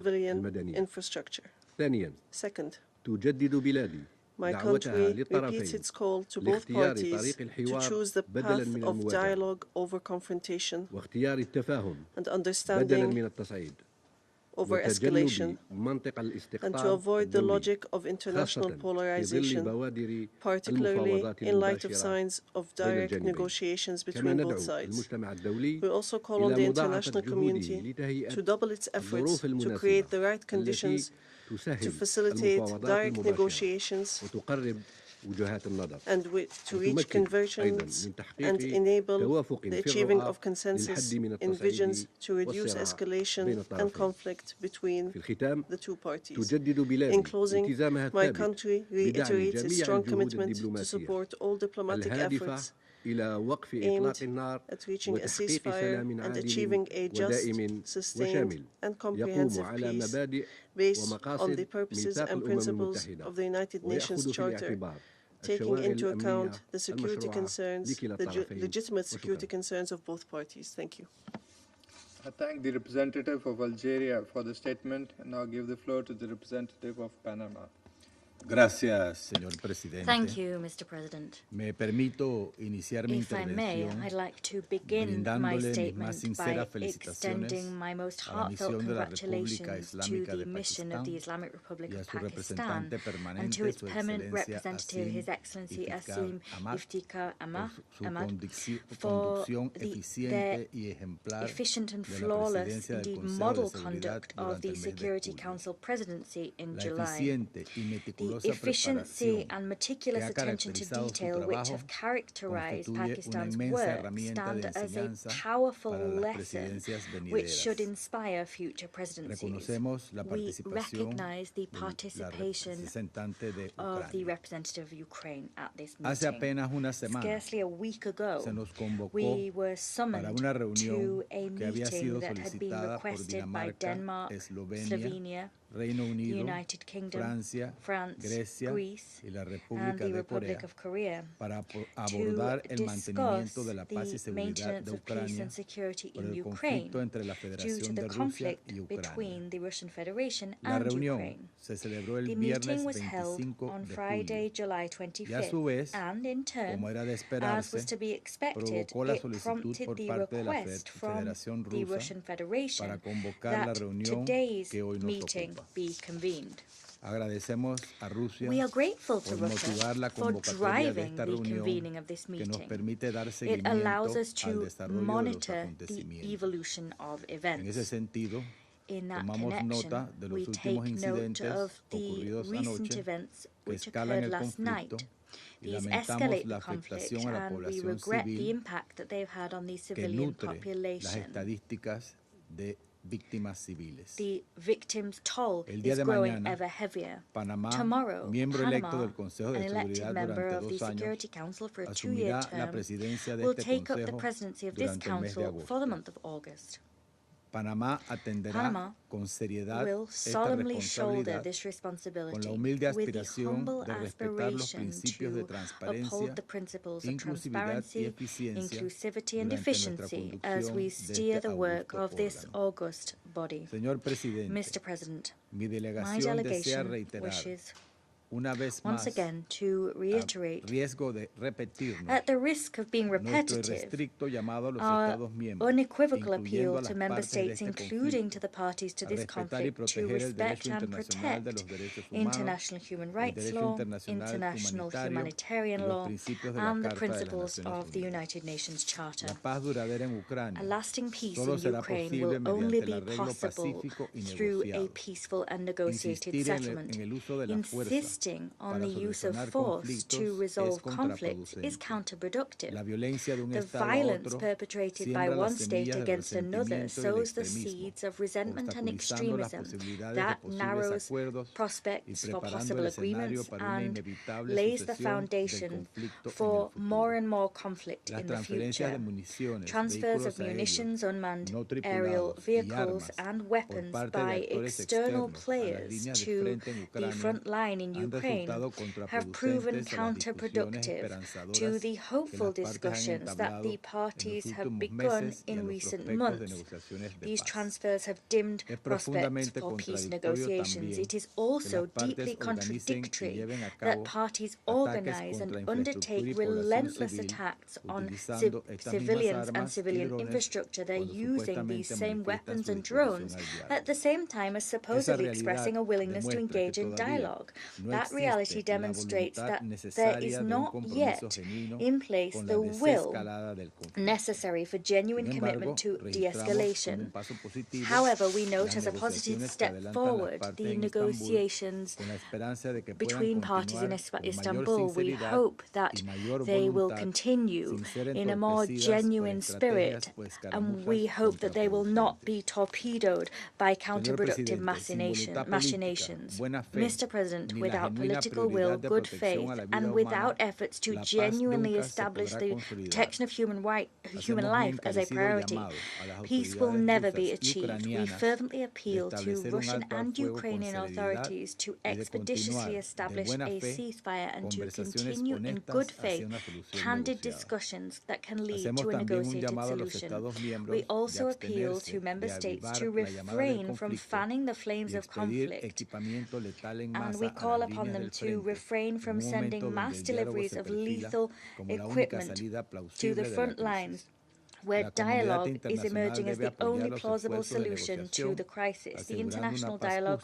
civilian infrastructure. Second, my country repeats its call to both parties to choose the path of dialogue over confrontation and understanding over escalation, and to avoid the logic of international polarization, particularly in light of signs of direct negotiations between both sides. We also call on the international community to double its efforts to create the right conditions to facilitate direct negotiations and to reach convergence and enable the achieving of consensus in visions to reduce escalation and conflict between the two parties. In closing, my country reiterates its strong commitment to support all diplomatic efforts aimed at reaching a ceasefire and achieving a just, sustained, and comprehensive peace based on the purposes and principles of the United Nations Charter, taking into account the security concerns, the legitimate security concerns of both parties. Thank you. I thank the representative of Algeria for the statement and now give the floor to the representative of Panama. Gracias, señor presidente. Thank you, Mr. President. Me permito iniciar mi If I may, intervención I'd like to begin my brindándole mis más statement sinceras by felicitaciones extending my most a la heartfelt misión de la República congratulations to Islámica the de mission of the Pakistán Islamic Republic y a of su Pakistan representante and to permanente, its su permanent excelencia representative, His Excellency Asim Iftikhar por su Ahmad, for conducción their eficiente y ejemplar efficient and de la flawless, presidencia del indeed Consejo model de Seguridad conduct of durante the el mes de Security julio. Council presidency in La July. eficiente y The meticulosa efficiency preparación and meticulous que ha attention to caracterizado su detail which trabajo have characterized constituye una Pakistan's inmensa work herramienta de stand as a enseñanza powerful para las lesson presidencias which should venideras. inspire future presidencies. Reconocemos la We participación recognize the de la participation representante de of the Ucrania. representative of Ukraine at this Hace meeting. apenas una semana Scarcely a week ago, se nos convocó we were para summoned una reunión to a que había meeting sido that had been solicitada por requested by Dinamarca, Denmark, Eslovenia, Slovenia, Reino the Unido, United Kingdom, Francia, France, Grecia Greece, y la and República the de Republic Corea of Korea para to abordar el mantenimiento discuss de la paz y the seguridad maintenance de of peace Ucrania and security por in el Ukraine conflicto entre la due to Federación the de Rusia conflict y Ucrania. between the Russian Federation La and reunión Ukraine. se celebró The el meeting viernes was held 25 on de Friday, julio July y a su 25th, vez, and in turn, como era de as esperarse, was to be expected, provocó la it solicitud prompted por the parte de la request from Federación the Rusa Russian para Federation convocar la that reunión today's que hoy nos meeting ocupa. be convened. Agradecemos a Rusia We are grateful to por Russia motivar la for convocatoria de driving esta the reunión convening of this que nos meeting. permite dar It seguimiento allows us al to desarrollo de los monitor the acontecimientos. evolution of En ese events. sentido, In that tomamos connection, nota de we los take últimos note incidentes of the ocurridos recent anoche events que which escalan occurred el last conflicto night. y These lamentamos escalate la the conflict, afectación a la and we población regret the civil impact that they've had on the que civilian nutre las population. estadísticas de víctimas civiles. The victims' toll El día is de growing mañana, ever heavier. Panamá, Tomorrow, miembro electo Panama, del Consejo de an elected Seguridad member durante of the 2 años, Security Council for a 2-year asumirá la term, presidencia de will este take up the Consejo presidency of this durante el mes de council for the agosto. month of August. Panamá atenderá Panama con seriedad will esta solemnly shoulder responsabilidad this responsibility con la humilde with the aspiración humble de respetar los aspiration principios de to transparencia, uphold the principles of inclusividad y transparency, eficiencia inclusivity, and durante nuestra efficiency as conducción we de steer este the work augusto of this órgano. august body. Señor presidente, Mr. President, mi my delegación desea delegation reiterar wishes una vez once más, again to a reiterate, riesgo de repetirnos, at the risk of being nuestro repetitive, irrestricto llamado a los our Estados miembros, unequivocal incluyendo appeal a las to member partes de states, este including to conflicto, the parties to a this respetar y conflict, to proteger el respect derecho and internacional de protect los derechos humanos, international human el rights derecho law, internacional international humanitario humanitarian y los law, principios de la and the Carta de las principles Naciones of the Unidas. United Nations Charter. La paz duradera en Ucrania A lasting peace solo in será Ukraine posible will only mediante be el arreglo possible pacífico y through a negociado. peaceful and negotiated Insistir settlement. en el uso de la fuerza Insisting on para the use of solucionar force conflictos to es resolve conflicts is contraproducente. counterproductive. La violencia de un The Estado a violence otro perpetrated by siembra one las state semillas del against another resentimiento y del sows the extremismo, seeds of resentment and obstaculizando las extremism posibilidades de that posibles narrows acuerdos y prospects for preparando possible el escenario agreements para una and inevitable lays the sucesión del foundation conflicto en for el futuro. more and more conflict Las in the transferencias de future. municiones, Transfers vehículos of munitions, aéreos unmanned no aerial tripulados y vehicles, armas and por weapons parte de by actores external externos a las players líneas de to frente en the Ucrania front line in han Ukraine have proven counterproductive to the hopeful discussions that the parties have begun in recent months. These transfers have dimmed prospects for peace negotiations. It is also deeply contradictory that parties organize and undertake relentless attacks on civilians and civilian infrastructure. They're using these same weapons and drones at the same time as supposedly expressing a willingness to engage in dialogue. That reality demonstrates that there is not yet in place the will necessary for genuine commitment to de-escalation. However, we note as a positive step forward the negotiations between parties in Istanbul. We hope that they will continue in a more genuine spirit, and we hope that they will not be torpedoed by counterproductive machinations. Mr. President, without political will, good faith, and without efforts to genuinely establish the protection of human life as a priority, peace will never be achieved. We fervently appeal to Russian and Ukrainian authorities to expeditiously establish a ceasefire and to continue in good faith candid discussions that can lead to a negotiated solution. We also appeal to member states to refrain from fanning the flames of conflict, and we call upon them to refrain from sending mass deliveries of lethal equipment to the front lines, where dialogue is emerging as the only plausible solution to the crisis. The international dialogue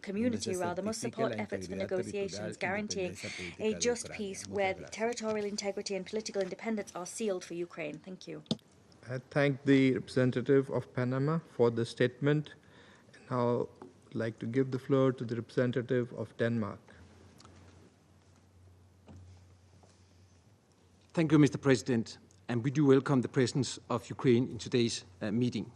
community must support efforts for negotiations guaranteeing a just peace where territorial integrity and political independence are sealed for Ukraine. Thank you. I thank the representative of Panama for the statement. Now I'd like to give the floor to the representative of Denmark. Thank you, Mr. President, and we do welcome the presence of Ukraine in today's meeting.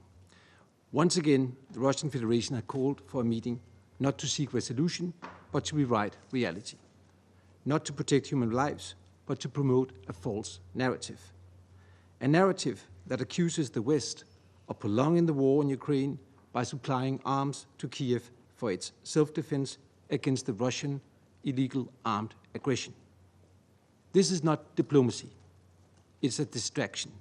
Once again, the Russian Federation has called for a meeting not to seek resolution, but to rewrite reality. Not to protect human lives, but to promote a false narrative. A narrative that accuses the West of prolonging the war in Ukraine by supplying arms to Kiev for its self-defense against the Russian illegal armed aggression. This is not diplomacy. It's a distraction.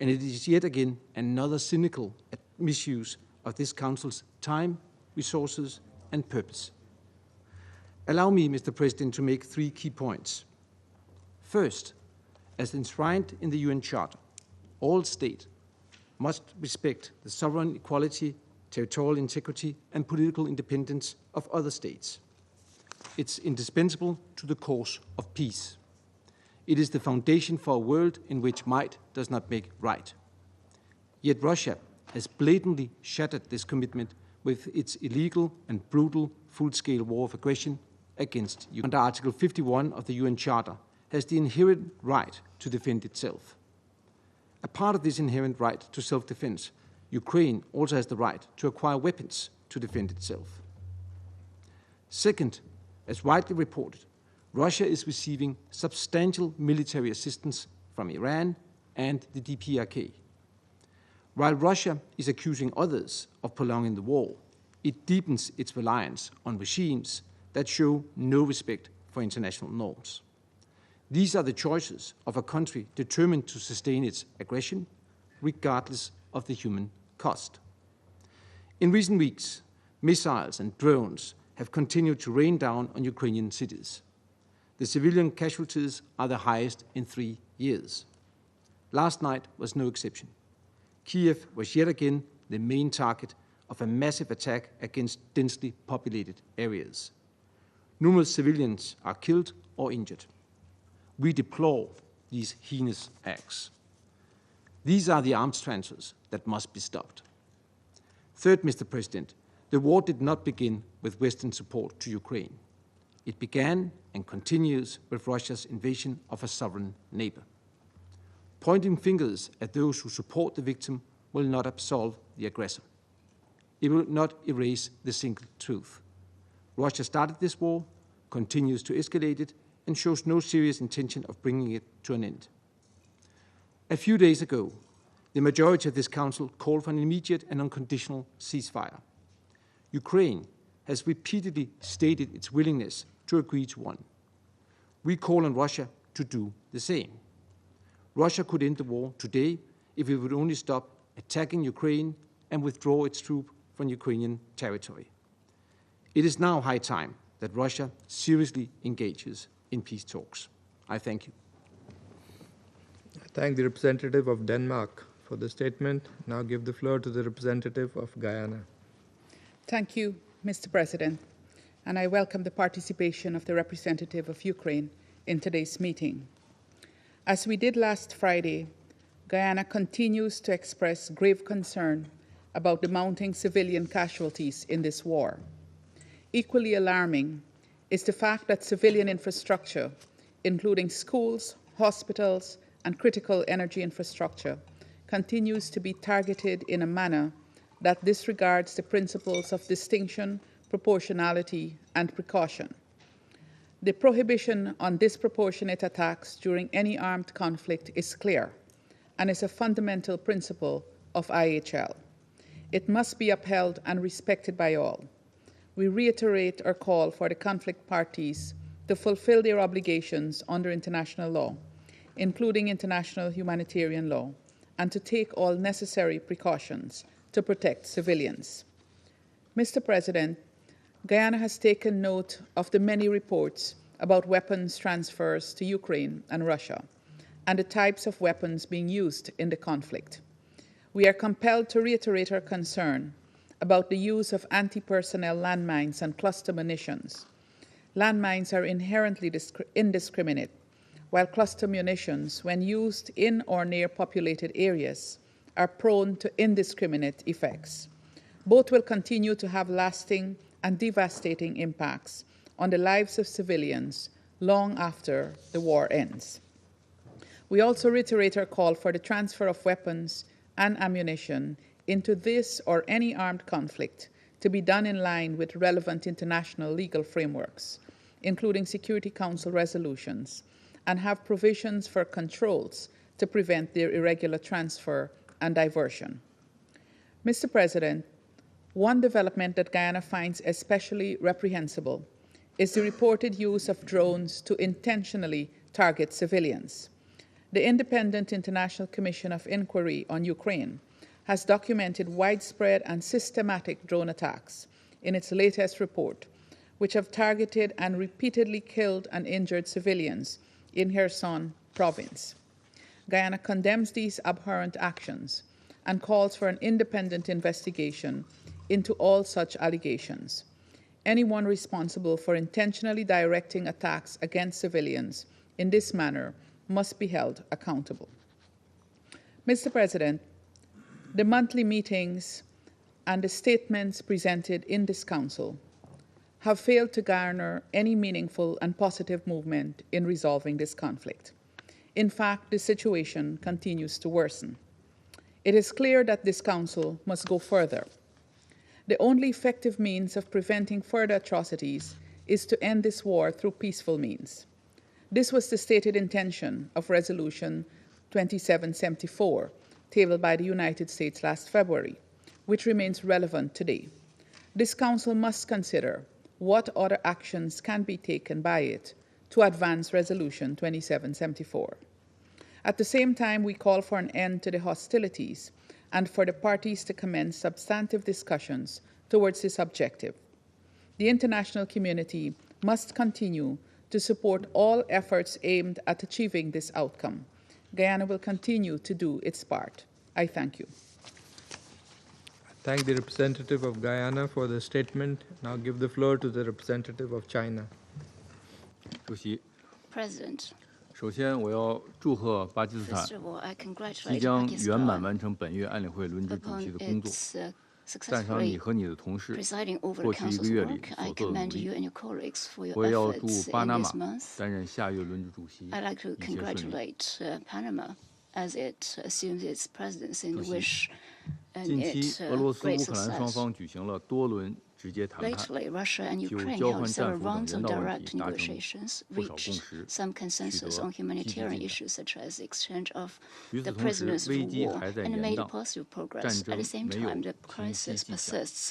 And it is yet again another cynical misuse of this Council's time, resources, and purpose. Allow me, Mr. President, to make 3 key points. First, as enshrined in the UN Charter, all states must respect the sovereign equality, territorial integrity, and political independence of other states. It's indispensable to the cause of peace. It is the foundation for a world in which might does not make right. Yet Russia has blatantly shattered this commitment with its illegal and brutal full-scale war of aggression against Ukraine. Under Article 51 of the UN Charter has the inherent right to defend itself. A part of this inherent right to self-defense, Ukraine also has the right to acquire weapons to defend itself. Second, as widely reported, Russia is receiving substantial military assistance from Iran and the DPRK. While Russia is accusing others of prolonging the war, it deepens its reliance on regimes that show no respect for international norms. These are the choices of a country determined to sustain its aggression, regardless of the human cost. In recent weeks, missiles and drones have continued to rain down on Ukrainian cities. The civilian casualties are the highest in 3 years. Last night was no exception. Kiev was yet again the main target of a massive attack against densely populated areas. Numerous civilians are killed or injured. We deplore these heinous acts. These are the arms transfers that must be stopped. Third, Mr. President, the war did not begin with Western support to Ukraine. It began and continues with Russia's invasion of a sovereign neighbor. Pointing fingers at those who support the victim will not absolve the aggressor. It will not erase the single truth. Russia started this war, continues to escalate it, and shows no serious intention of bringing it to an end. A few days ago, the majority of this Council called for an immediate and unconditional ceasefire. Ukraine has repeatedly stated its willingness to agree to one. We call on Russia to do the same. Russia could end the war today if it would only stop attacking Ukraine and withdraw its troops from Ukrainian territory. It is now high time that Russia seriously engages in peace talks. I thank you. I thank the representative of Denmark for the statement. Now give the floor to the representative of Guyana. Thank you, Mr. President, and I welcome the participation of the representative of Ukraine in today's meeting. As we did last Friday, Guyana continues to express grave concern about the mounting civilian casualties in this war. Equally alarming is the fact that civilian infrastructure, including schools, hospitals, and critical energy infrastructure, continues to be targeted in a manner that disregards the principles of distinction, proportionality, and precaution. The prohibition on disproportionate attacks during any armed conflict is clear and is a fundamental principle of IHL. It must be upheld and respected by all. We reiterate our call for the conflict parties to fulfill their obligations under international law, including international humanitarian law, and to take all necessary precautions to protect civilians. Mr. President, Guyana has taken note of the many reports about weapons transfers to Ukraine and Russia, and the types of weapons being used in the conflict. We are compelled to reiterate our concern about the use of anti-personnel landmines and cluster munitions. Landmines are inherently indiscriminate, while cluster munitions, when used in or near populated areas, are prone to indiscriminate effects. Both will continue to have lasting and devastating impacts on the lives of civilians long after the war ends. We also reiterate our call for the transfer of weapons and ammunition into this or any armed conflict to be done in line with relevant international legal frameworks, including Security Council resolutions, and have provisions for controls to prevent their irregular transfer and diversion. Mr. President, one development that Guyana finds especially reprehensible is the reported use of drones to intentionally target civilians. The Independent International Commission of Inquiry on Ukraine has documented widespread and systematic drone attacks in its latest report, which have targeted and repeatedly killed and injured civilians in Kherson province. Guyana condemns these abhorrent actions and calls for an independent investigation into all such allegations. Anyone responsible for intentionally directing attacks against civilians in this manner must be held accountable. Mr. President, the monthly meetings and the statements presented in this Council have failed to garner any meaningful and positive movement in resolving this conflict. In fact, the situation continues to worsen. It is clear that this Council must go further. The only effective means of preventing further atrocities is to end this war through peaceful means. This was the stated intention of Resolution 2774, tabled by the United States last February, which remains relevant today. This Council must consider what other actions can be taken by it to advance Resolution 2774. At the same time, we call for an end to the hostilities and for the parties to commence substantive discussions towards this objective. The international community must continue to support all efforts aimed at achieving this outcome. Guyana will continue to do its part. I thank you. I thank the representative of Guyana for the statement. Now give the floor to the representative of China. President, 首先，我要祝贺巴基斯坦 first of all, I 即 congratulate 将圆满 Pakistan 完成本月安理会轮值主 upon 席的工作， its 赞赏你 successfully 和你的同事 presiding over 过 the 去1个 Council's 月里 work. I 所做的努 commend you 力。 and your colleagues for your 我也要祝 efforts 巴 in 拿 this 马 month. 担任下月轮值主席， I'd like to 一切顺利。 congratulate Panama as it assumes its presidency and 主席 wish 近 it 期，俄罗斯、 great 乌克兰双 success. 方举行了多轮直接谈判， Lately, Russia and 就 Ukraine 交 held 换 several 战俘等 rounds 人 of 道问 direct 题达成 negotiations, 不少共 reached 识， some 取 consensus 得 on 积极 humanitarian 进展。 issues such as the exchange of 与 the 此同时， prisoners 危 of 机 war 还在 and 延 made 宕， positive 战 progress. At the 争 same 没有 time, the 平息 crisis 迹象。 persists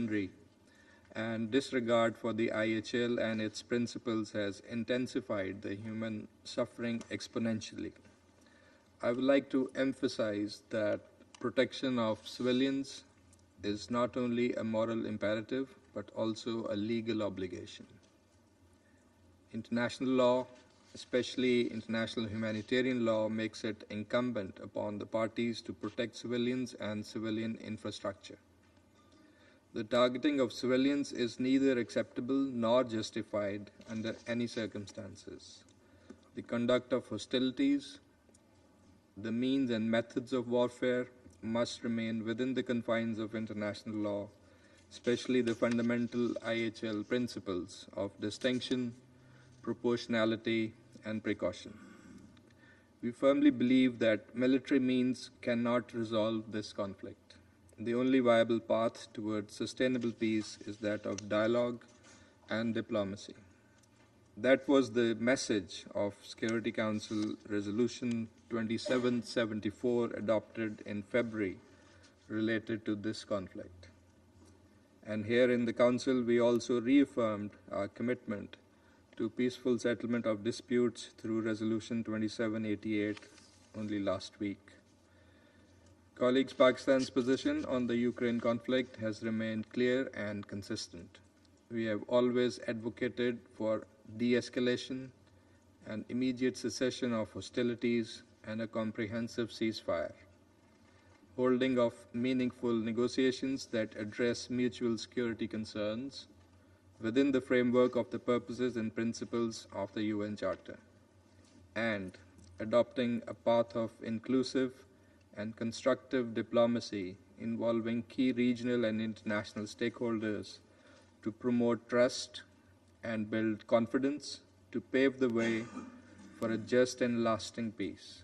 weaponry and disregard for the IHL and its principles has intensified the human suffering exponentially. I would like to emphasize that protection of civilians is not only a moral imperative, but also a legal obligation. International law, especially international humanitarian law, makes it incumbent upon the parties to protect civilians and civilian infrastructure. The targeting of civilians is neither acceptable nor justified under any circumstances. The conduct of hostilities, the means and methods of warfare must remain within the confines of international law, especially the fundamental IHL principles of distinction, proportionality, and precaution. We firmly believe that military means cannot resolve this conflict. The only viable path towards sustainable peace is that of dialogue and diplomacy. That was the message of Security Council Resolution 2774 adopted in February related to this conflict. And here in the Council, we also reaffirmed our commitment to peaceful settlement of disputes through Resolution 2788 only last week. Colleagues, Pakistan's position on the Ukraine conflict has remained clear and consistent. We have always advocated for de-escalation and immediate cessation of hostilities and a comprehensive ceasefire, holding of meaningful negotiations that address mutual security concerns within the framework of the purposes and principles of the UN Charter, and adopting a path of inclusive and constructive diplomacy involving key regional and international stakeholders to promote trust and build confidence to pave the way for a just and lasting peace.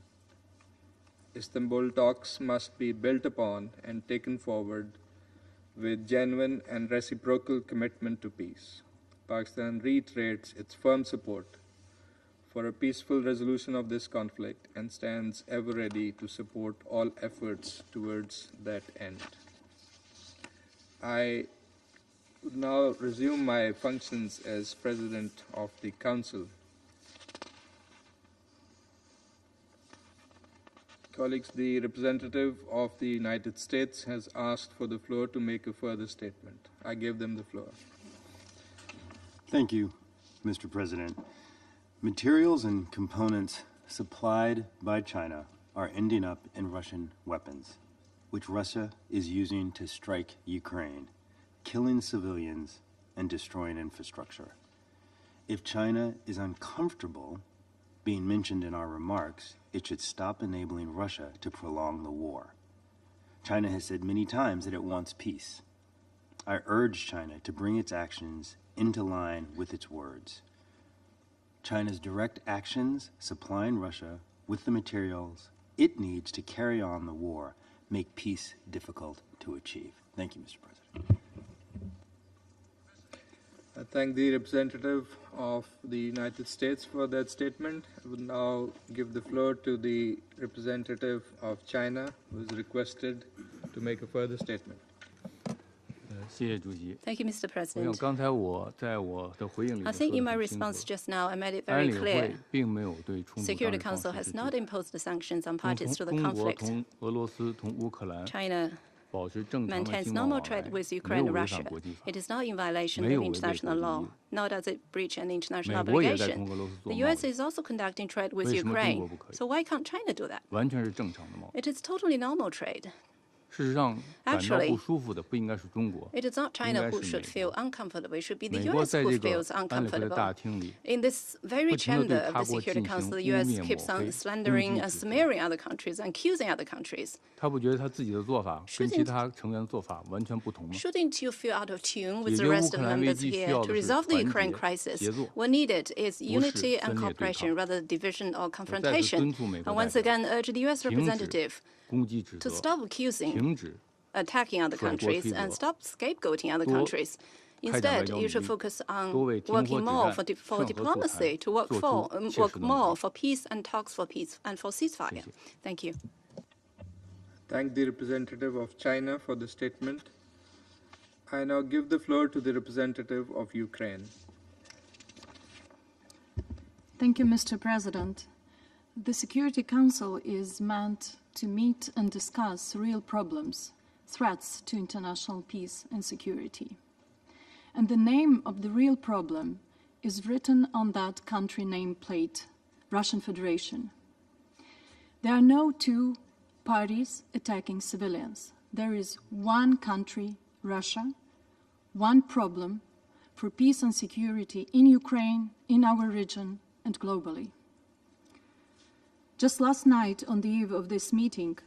Istanbul talks must be built upon and taken forward with genuine and reciprocal commitment to peace. Pakistan reiterates its firm support for a peaceful resolution of this conflict and stands ever ready to support all efforts towards that end. I would now resume my functions as President of the Council. Colleagues, the representative of the United States has asked for the floor to make a further statement. I give them the floor. Thank you, Mr. President. Materials and components supplied by China are ending up in Russian weapons, which Russia is using to strike Ukraine, killing civilians and destroying infrastructure. If China is uncomfortable being mentioned in our remarks, it should stop enabling Russia to prolong the war. China has said many times that it wants peace. I urge China to bring its actions into line with its words. China's direct actions supplying Russia with the materials it needs to carry on the war make peace difficult to achieve. Thank you, Mr. President. I thank the representative of the United States for that statement. I will now give the floor to the representative of China, who is requested to make a further statement. Thank you, Mr. President. 我想刚才我在我的回应里 I 说 think 得 in my 很清 response 楚， just now, I made it 安 very 理 clear. 会并没有对冲突 Security 干预 Council 放 has 弃制 not 裁。 imposed the sanctions on 中 parties to the 中国 conflict. 同俄罗斯同乌克兰 China 保持正常的 maintains 经贸 normal 往 trade 来， with 没 Ukraine 有 and 违 Russia. 反国际法， It is not in violation 没 of 有违背 international 国际 law, 义。 nor does it breach any international 美国也在 obligation. 同俄罗斯做 The 贸 US 易， is also conducting trade with 为什么中国 Ukraine. 不可以？ So why can't China do that? 完全是正常的贸易。 It is totally normal trade. 事实上，感到 Actually, 不舒服的不应该是中国， It is not China 应该 who 是 should 美 feel 国。 uncomfortable. It should be the 美国 US 在 who 这个 feels 安理会的 uncomfortable. 大厅里， In this very 不停地对 chamber of 他 the 国 Security 进行 Council, the 污 US 蔑 抹 keeps on 黑、攻 slandering 击 and 指责。 smearing other countries and accusing other countries. 他不觉得他自己的做法跟 Shouldn't- 其他成员的做法完全不同吗？ Shouldn't you feel out of tune with 解 the 决乌 rest 克 of 兰危 members 机需 here 要 to 的是 resolve the 团 Ukraine 结、 crisis? 协作。 What needed is 不是 unity and 分裂对 cooperation 抗。 rather than division or 我再次 confrontation. 敦促美 And 国代 once 表 again, urge the US 停止 representative 攻击指 to 责， stop accusing, 停止 attacking other 甩锅 countries 推责。 and stop scapegoating other 多 countries. 开展外 Instead, 交 you 努 should 力， focus on 多为停火 working 止 more 战、 for 劝和促 diplomacy, 谈 to work 做 for 出切 work 实的努 more 力。 for peace and talks for peace and for ceasefire. 谢谢。 Thank you. Thank the representative of China for the statement. I now give the floor to the representative of Ukraine. Thank you, Mr. President. The Security Council is meant to meet and discuss real problems, threats to international peace and security. and the name of the real problem is written on that country name plate, Russian Federation. There are no two parties attacking civilians. There is one country, Russia, one problem for peace and security in Ukraine, in our region, and globally. Just last night, on the eve of this meeting,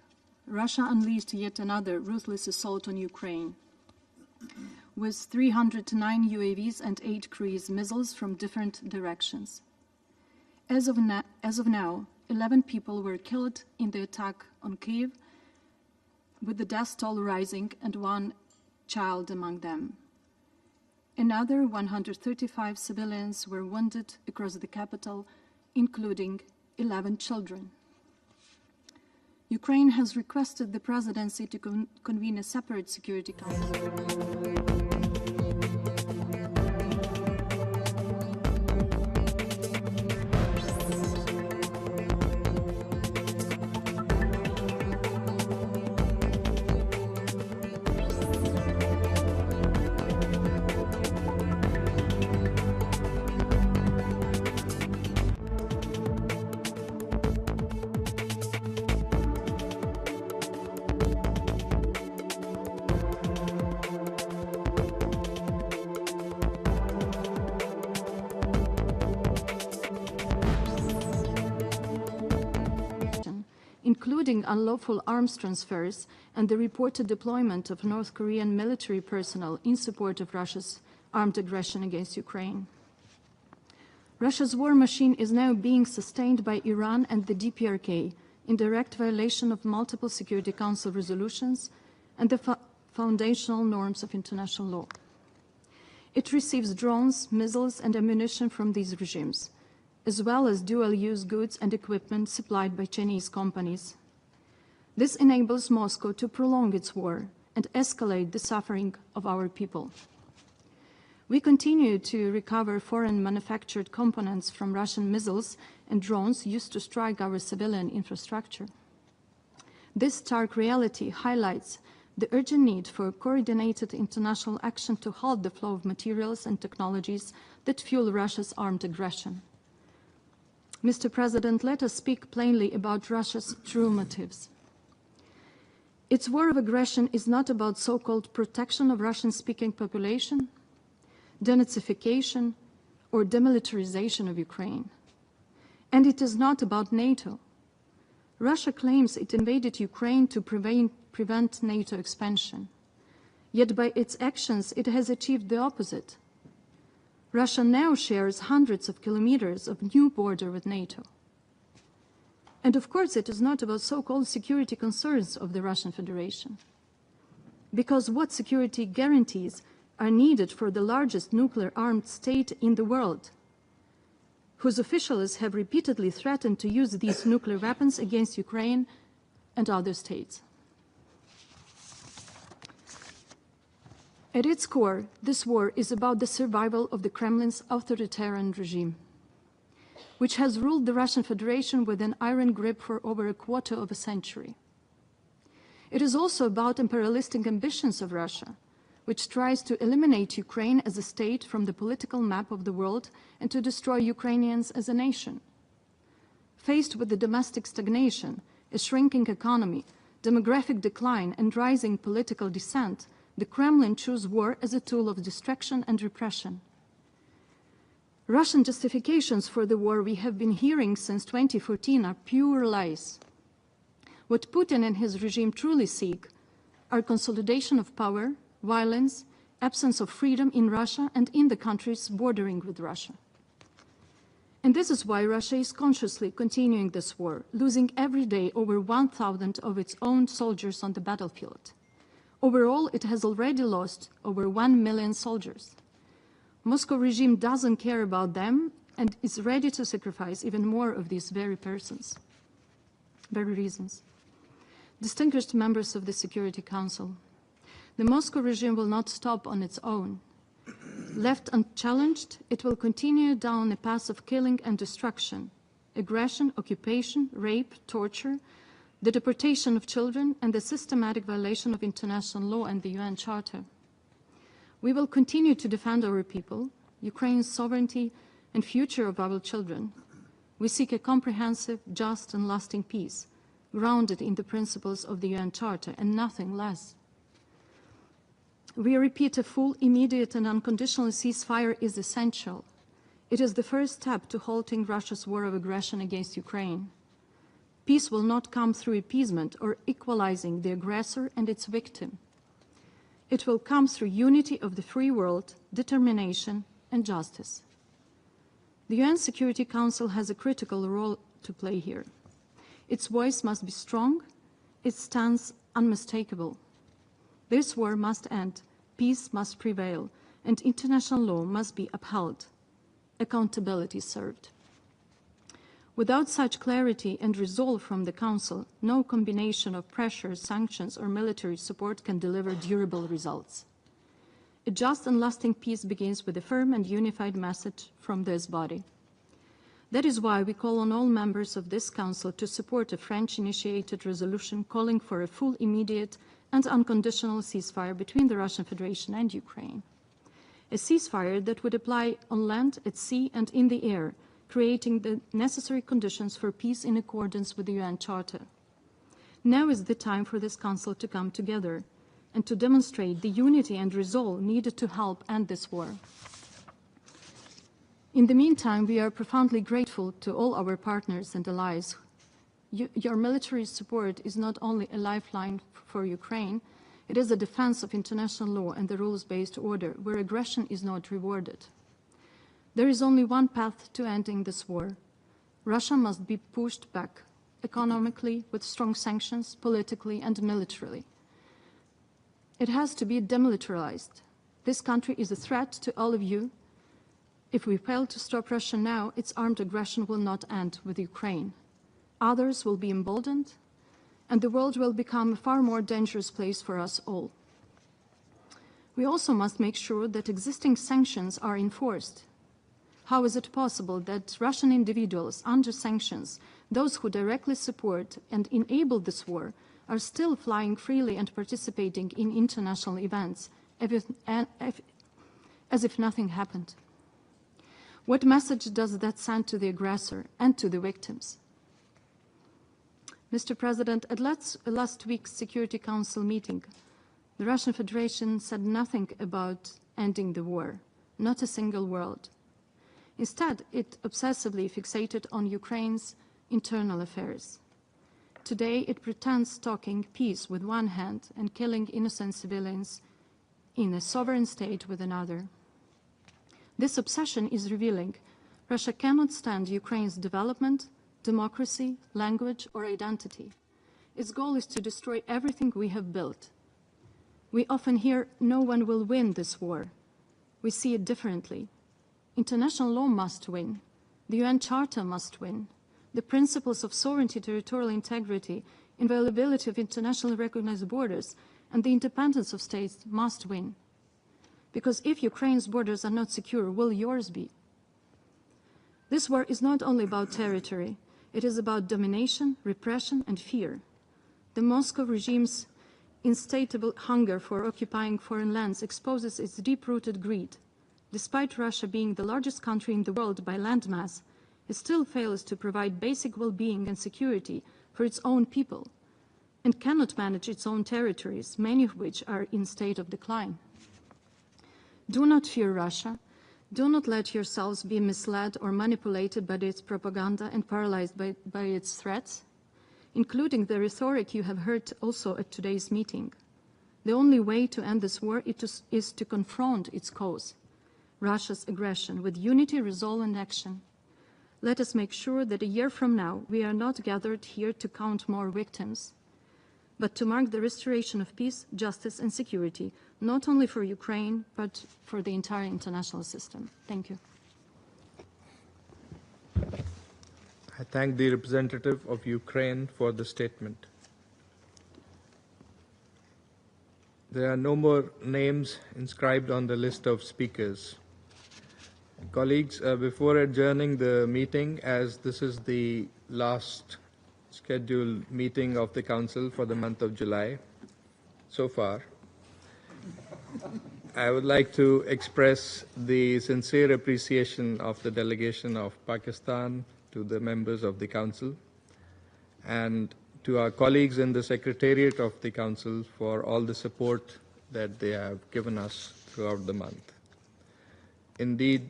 Russia unleashed yet another ruthless assault on Ukraine, with 309 UAVs and 8 cruise missiles from different directions. As of now, 11 people were killed in the attack on Kyiv, with the death toll rising and 1 child among them. Another 135 civilians were wounded across the capital, including 11 children. Ukraine has requested the presidency to convene a separate Security Council. Including unlawful arms transfers and the reported deployment of North Korean military personnel in support of Russia's armed aggression against Ukraine. Russia's war machine is now being sustained by Iran and the DPRK in direct violation of multiple Security Council resolutions and the foundational norms of international law. It receives drones, missiles, and ammunition from these regimes, as well as dual-use goods and equipment supplied by Chinese companies. This enables Moscow to prolong its war and escalate the suffering of our people. We continue to recover foreign manufactured components from Russian missiles and drones used to strike our civilian infrastructure. This stark reality highlights the urgent need for coordinated international action to halt the flow of materials and technologies that fuel Russia's armed aggression. Mr. President, let us speak plainly about Russia's true motives. Its war of aggression is not about so-called protection of Russian-speaking population, denazification, or demilitarization of Ukraine. And it is not about NATO. Russia claims it invaded Ukraine to prevent NATO expansion. Yet by its actions, it has achieved the opposite. Russia now shares hundreds of kilometers of new border with NATO. And of course, it is not about so-called security concerns of the Russian Federation. Because what security guarantees are needed for the largest nuclear-armed state in the world, whose officials have repeatedly threatened to use these nuclear weapons against Ukraine and other states. At its core, this war is about the survival of the Kremlin's authoritarian regime, which has ruled the Russian Federation with an iron grip for over a quarter of a century. It is also about imperialistic ambitions of Russia, which tries to eliminate Ukraine as a state from the political map of the world and to destroy Ukrainians as a nation. Faced with the domestic stagnation, a shrinking economy, demographic decline, and rising political dissent, the Kremlin chose war as a tool of distraction and repression. Russian justifications for the war we have been hearing since 2014 are pure lies. What Putin and his regime truly seek are consolidation of power, violence, absence of freedom in Russia and in the countries bordering with Russia. And this is why Russia is consciously continuing this war, losing every day over 1,000 of its own soldiers on the battlefield. Overall, it has already lost over 1 million soldiers. Moscow regime doesn't care about them and is ready to sacrifice even more of these very reasons. Distinguished members of the Security Council, the Moscow regime will not stop on its own. Left unchallenged, it will continue down a path of killing and destruction, aggression, occupation, rape, torture, the deportation of children, and the systematic violation of international law and the UN Charter. We will continue to defend our people, Ukraine's sovereignty, and future of our children. We seek a comprehensive, just, and lasting peace, grounded in the principles of the UN Charter and nothing less. We repeat, a full, immediate, and unconditional ceasefire is essential. It is the first step to halting Russia's war of aggression against Ukraine. Peace will not come through appeasement or equalizing the aggressor and its victim. It will come through unity of the free world, determination, and justice. The UN Security Council has a critical role to play here. Its voice must be strong, its stance unmistakable. This war must end, peace must prevail, and international law must be upheld. Accountability served. Without such clarity and resolve from the Council, no combination of pressure, sanctions, or military support can deliver durable results. A just and lasting peace begins with a firm and unified message from this body. That is why we call on all members of this Council to support a French-initiated resolution calling for a full, immediate, and unconditional ceasefire between the Russian Federation and Ukraine. A ceasefire that would apply on land, at sea, and in the air, creating the necessary conditions for peace in accordance with the UN Charter. Now is the time for this Council to come together and to demonstrate the unity and resolve needed to help end this war. In the meantime, we are profoundly grateful to all our partners and allies. Your military support is not only a lifeline for Ukraine, it is a defense of international law and the rules-based order, where aggression is not rewarded. There is only one path to ending this war. Russia must be pushed back, economically, with strong sanctions, politically, and militarily. It has to be demilitarized. This country is a threat to all of you. If we fail to stop Russia now, its armed aggression will not end with Ukraine. Others will be emboldened, and the world will become a far more dangerous place for us all. We also must make sure that existing sanctions are enforced. How is it possible that Russian individuals under sanctions, those who directly support and enable this war, are still flying freely and participating in international events as if nothing happened? What message does that send to the aggressor and to the victims? Mr. President, at last week's Security Council meeting, the Russian Federation said nothing about ending the war, not a single word. Instead, it obsessively fixated on Ukraine's internal affairs. Today, it pretends talking peace with one hand and killing innocent civilians in a sovereign state with another. This obsession is revealing Russia cannot stand Ukraine's development, democracy, language, or identity. Its goal is to destroy everything we have built. We often hear, no one will win this war. We see it differently. International law must win. The UN Charter must win. The principles of sovereignty, territorial integrity, inviolability of internationally recognized borders, and the independence of states must win. Because if Ukraine's borders are not secure, will yours be? This war is not only about territory. It is about domination, repression, and fear. The Moscow regime's insatiable hunger for occupying foreign lands exposes its deep-rooted greed. Despite Russia being the largest country in the world by landmass, it still fails to provide basic well-being and security for its own people, and cannot manage its own territories, many of which are in state of decline. Do not fear Russia. Do not let yourselves be misled or manipulated by its propaganda and paralyzed by its threats, including the rhetoric you have heard also at today's meeting. The only way to end this war is to confront its cause, Russia's aggression, with unity, resolve, and action. Let us make sure that a year from now, we are not gathered here to count more victims, but to mark the restoration of peace, justice, and security, not only for Ukraine, but for the entire international system. Thank you. I thank the representative of Ukraine for the statement. There are no more names inscribed on the list of speakers. Colleagues, before adjourning the meeting, as this is the last scheduled meeting of the Council for the month of July, so far, I would like to express the sincere appreciation of the delegation of Pakistan to the members of the Council and to our colleagues in the Secretariat of the Council for all the support that they have given us throughout the month. Indeed,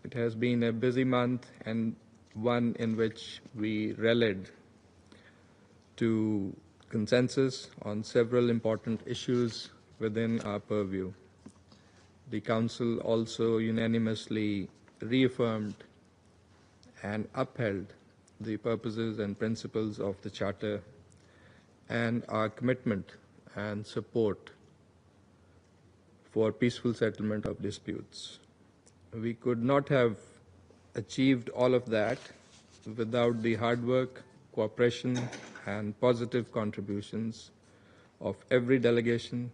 it has been a busy month and one in which we rallied to consensus on several important issues within our purview. The Council also unanimously reaffirmed and upheld the purposes and principles of the Charter and our commitment and support for peaceful settlement of disputes. We could not have achieved all of that without the hard work, cooperation, and positive contributions of every delegation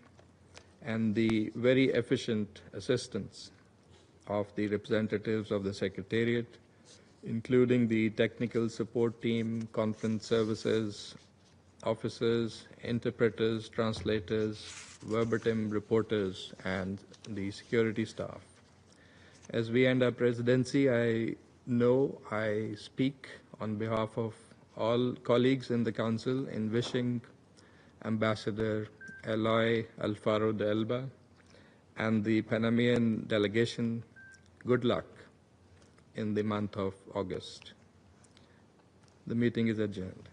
and the very efficient assistance of the representatives of the Secretariat, including the technical support team, conference services, officers, interpreters, translators, verbatim reporters, and the security staff. As we end our presidency, I know I speak on behalf of all colleagues in the Council in wishing Ambassador Eloy Alfaro de Elba and the Panamanian delegation good luck in the month of August. The meeting is adjourned.